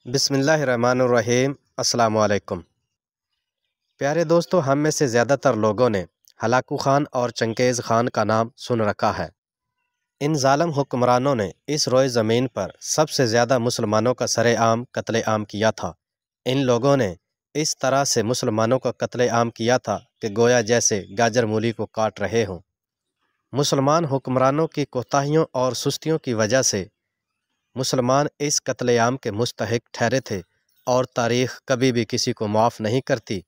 بسم اللہ الرحمن الرحیم۔ السلام علیکم پیارے دوستو، ہم میں سے زیادہ تر لوگوں نے ہلاکو خان اور چنگیز خان کا نام سن رکھا ہے۔ ان ظالم حکمرانوں نے اس روئے زمین پر سب سے زیادہ مسلمانوں کا سر عام قتل عام کیا تھا۔ ان لوگوں نے اس طرح سے مسلمانوں کا قتل عام کیا تھا کہ گویا جیسے گاجر مولی کو کاٹ رہے ہوں۔ مسلمان حکمرانوں کی کوتاہیوں اور سستیوں کی وجہ سے مسلمان اس قتل عام کے مستحق ٹھہرے تھے، اور تاریخ کبھی بھی کسی کو معاف نہیں کرتی۔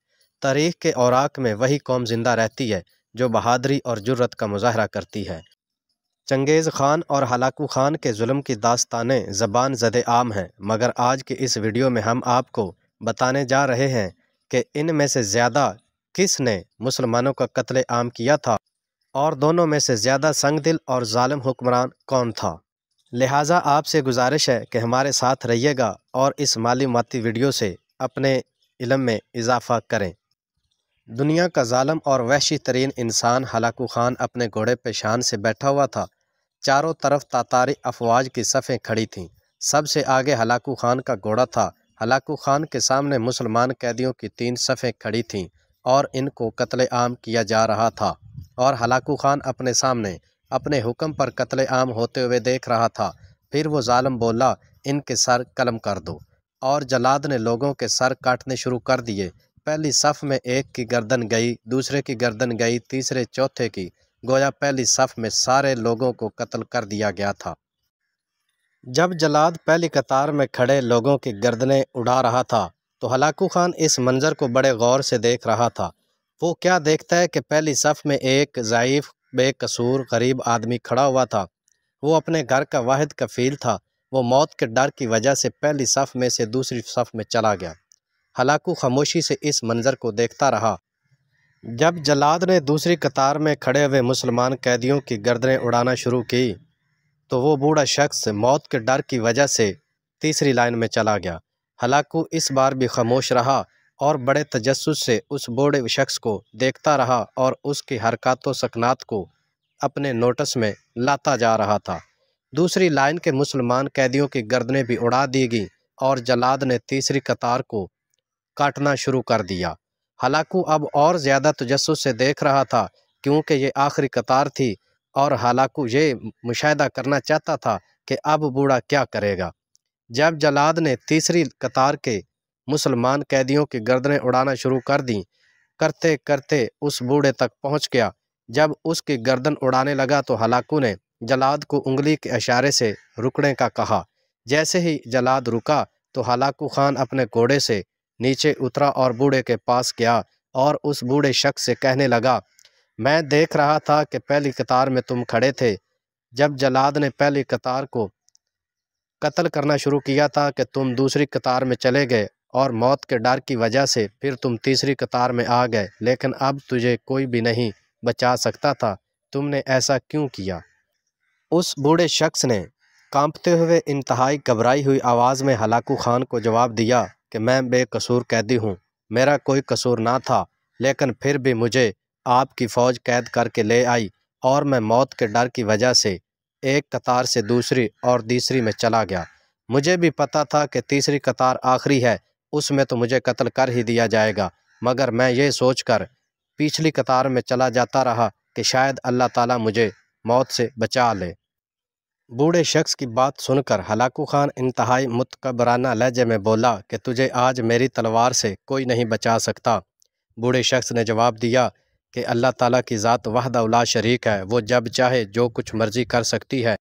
تاریخ کے اوراق میں وہی قوم زندہ رہتی ہے جو بہادری اور جرت کا مظاہرہ کرتی ہے۔ چنگیز خان اور ہلاکو خان کے ظلم کی داستانیں زبان زد عام ہیں، مگر آج کے اس ویڈیو میں ہم آپ کو بتانے جا رہے ہیں کہ ان میں سے زیادہ کس نے مسلمانوں کا قتل عام کیا تھا، اور دونوں میں سے زیادہ سنگ دل اور ظالم حکمران کون تھا۔ لہٰذا آپ سے گزارش ہے کہ ہمارے ساتھ رہیے گا اور اس معلوماتی ویڈیو سے اپنے علم میں اضافہ کریں۔ دنیا کا ظالم اور وحشی ترین انسان ہلاکو خان اپنے گھوڑے پہ شان سے بیٹھا ہوا تھا۔ چاروں طرف تاتاری افواج کی صفیں کھڑی تھیں۔ سب سے آگے ہلاکو خان کا گھوڑا تھا۔ ہلاکو خان کے سامنے مسلمان قیدیوں کی 3 صفیں کھڑی تھیں اور ان کو قتل عام کیا جا رہا تھا، اور ہلاکو خان اپنے سامنے اپنے حکم پر قتل عام ہوتے ہوئے دیکھ رہا تھا۔ پھر وہ ظالم بولا، ان کے سر قلم کر دو، اور جلاد نے لوگوں کے سر کاٹنے شروع کر دیے۔ پہلی صف میں ایک کی گردن گئی، دوسرے کی گردن گئی، تیسرے چوتھے کی، گویا پہلی صف میں سارے لوگوں کو قتل کر دیا گیا تھا۔ جب جلاد پہلی قطار میں کھڑے لوگوں کی گردنیں اڑا رہا تھا تو ہلاکو خان اس منظر کو بڑے غور سے دیکھ رہا تھا۔ وہ کیا دیکھتا ہے کہ پہلی صف میں ایک ضعیف بے قصور غریب آدمی کھڑا ہوا تھا۔ وہ اپنے گھر کا واحد کفیل تھا۔ وہ موت کے ڈر کی وجہ سے پہلی صف میں سے دوسری صف میں چلا گیا۔ ہلاکو خاموشی سے اس منظر کو دیکھتا رہا۔ جب جلاد نے دوسری قطار میں کھڑے ہوئے مسلمان قیدیوں کی گردنیں اڑانا شروع کی تو وہ بوڑھا شخص موت کے ڈر کی وجہ سے تیسری لائن میں چلا گیا۔ ہلاکو اس بار بھی خاموش رہا اور بڑے تجسس سے اس بوڑھے شخص کو دیکھتا رہا اور اس کی حرکات و سکنات کو اپنے نوٹس میں لاتا جا رہا تھا۔ دوسری لائن کے مسلمان قیدیوں کی گردنیں بھی اڑا دی گئیں اور جلاد نے تیسری قطار کو کاٹنا شروع کر دیا۔ ہلاکو اب اور زیادہ تجسس سے دیکھ رہا تھا، کیونکہ یہ آخری قطار تھی، اور ہلاکو یہ مشاہدہ کرنا چاہتا تھا کہ اب بوڑھا کیا کرے گا۔ جب جلاد نے تیسری قطار کے مسلمان قیدیوں کی گردنیں اڑانا شروع کر دیں، کرتے کرتے اس بوڑھے تک پہنچ گیا۔ جب اس کی گردن اڑانے لگا تو ہلاکو نے جلاد کو انگلی کے اشارے سے رکنے کا کہا۔ جیسے ہی جلاد رکا تو ہلاکو خان اپنے گھوڑے سے نیچے اترا اور بوڑھے کے پاس گیا اور اس بوڑھے شخص سے کہنے لگا، میں دیکھ رہا تھا کہ پہلی قطار میں تم کھڑے تھے جب جلاد نے پہلی قطار کو قتل کرنا شروع کیا تھا کہ تم دوسری قطار میں چلے گئے، اور موت کے ڈر کی وجہ سے پھر تم تیسری قطار میں آ گئے، لیکن اب تجھے کوئی بھی نہیں بچا سکتا تھا۔ تم نے ایسا کیوں کیا؟ اس بوڑھے شخص نے کانپتے ہوئے انتہائی گھبرائی ہوئی آواز میں ہلاکو خان کو جواب دیا کہ میں بے قصور قیدی ہوں، میرا کوئی قصور نہ تھا، لیکن پھر بھی مجھے آپ کی فوج قید کر کے لے آئی، اور میں موت کے ڈر کی وجہ سے ایک قطار سے دوسری اور تیسری میں چلا گیا۔ مجھے بھی پتہ تھا کہ تیسری قطار آخری ہے، اس میں تو مجھے قتل کر ہی دیا جائے گا، مگر میں یہ سوچ کر پچھلی قطار میں چلا جاتا رہا کہ شاید اللہ تعالیٰ مجھے موت سے بچا لے۔ بوڑھے شخص کی بات سن کر ہلاکو خان انتہائی متکبرانہ لہجے میں بولا کہ تجھے آج میری تلوار سے کوئی نہیں بچا سکتا۔ بوڑھے شخص نے جواب دیا کہ اللہ تعالیٰ کی ذات وحدہ لا شریک ہے، وہ جب چاہے جو کچھ مرضی کر سکتی ہے۔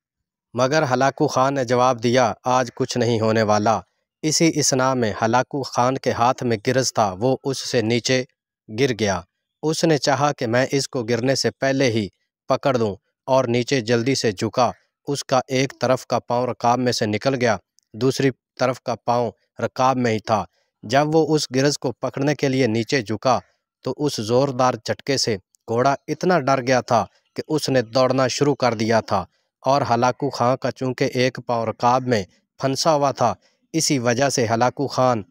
مگر ہلاکو خان نے جواب دیا، آج کچھ نہیں ہونے والا۔ اسی اثناء میں ہلاکو خان کے ہاتھ میں گرز تھا، وہ اس سے نیچے گر گیا۔ اس نے چاہا کہ میں اس کو گرنے سے پہلے ہی پکڑ دوں، اور نیچے جلدی سے جھکا۔ اس کا ایک طرف کا پاؤں رکاب میں سے نکل گیا، دوسری طرف کا پاؤں رکاب میں ہی تھا۔ جب وہ اس گرز کو پکڑنے کے لیے نیچے جھکا تو اس زوردار جھٹکے سے گھوڑا اتنا ڈر گیا تھا کہ اس نے دوڑنا شروع کر دیا تھا، اور ہلاکو خان کا چونکہ ایک پاؤں رکاب میں پھنسا ہوا تھا، اسی وجہ سے ہلاکو خان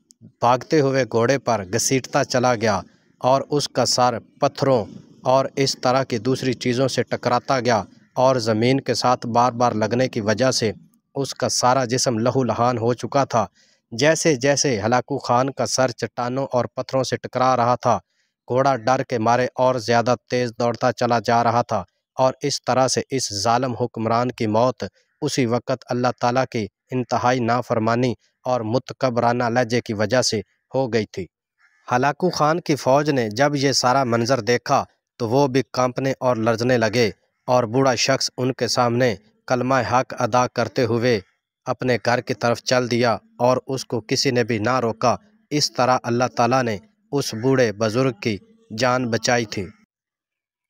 بھاگتے ہوئے گھوڑے پر گھسیٹتا چلا گیا، اور اس کا سر پتھروں اور اس طرح کی دوسری چیزوں سے ٹکراتا گیا، اور زمین کے ساتھ بار بار لگنے کی وجہ سے اس کا سارا جسم لہو لہان ہو چکا تھا۔ جیسے جیسے ہلاکو خان کا سر چٹانوں اور پتھروں سے ٹکرا رہا تھا، گھوڑا ڈر کے مارے اور زیادہ تیز دوڑتا چلا جا رہا تھا، اور اس طرح سے اس ظالم حکمران کی موت اسی وقت اللہ تعالیٰ کی انتہائی نافرمانی اور متکبرانہ لہجے کی وجہ سے ہو گئی تھی۔ ہلاکو خان کی فوج نے جب یہ سارا منظر دیکھا تو وہ بھی کانپنے اور لرزنے لگے، اور بوڑھا شخص ان کے سامنے کلمہ حق ادا کرتے ہوئے اپنے گھر کی طرف چل دیا، اور اس کو کسی نے بھی نہ روکا۔ اس طرح اللہ تعالیٰ نے اس بوڑھے بزرگ کی جان بچائی تھی۔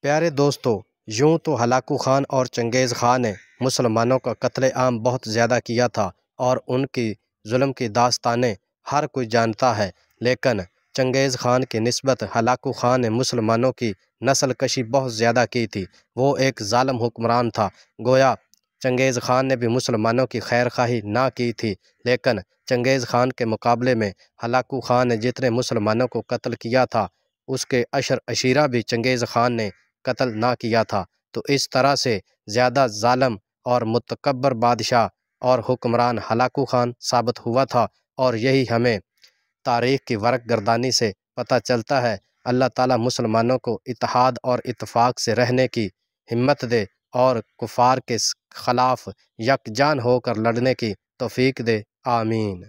پیارے دوستو، یوں تو ہلاکو خان اور چنگیز خان نے مسلمانوں کا قتل عام بہت زیادہ کیا تھا، اور ان کی ظلم کی داستانیں ہر کوئی جانتا ہے، لیکن چنگیز خان کی نسبت ہلاکو خان نے مسلمانوں کی نسل کشی بہت زیادہ کی تھی۔ وہ ایک ظالم حکمران تھا۔ گویا چنگیز خان نے بھی مسلمانوں کی خیر خواہی نہ کی تھی، لیکن چنگیز خان کے مقابلے میں ہلاکو خان نے جتنے مسلمانوں کو قتل کیا تھا، اس کے عشر عشیرہ بھی چنگیز خان نے قتل نہ کیا تھا۔ تو اس طرح سے زیادہ ظالم اور متکبر بادشاہ اور حکمران ہلاکو خان ثابت ہوا تھا، اور یہی ہمیں تاریخ کی ورق گردانی سے پتہ چلتا ہے۔ اللہ تعالیٰ مسلمانوں کو اتحاد اور اتفاق سے رہنے کی ہمت دے، اور کفار کے خلاف یکجان ہو کر لڑنے کی توفیق دے، آمین۔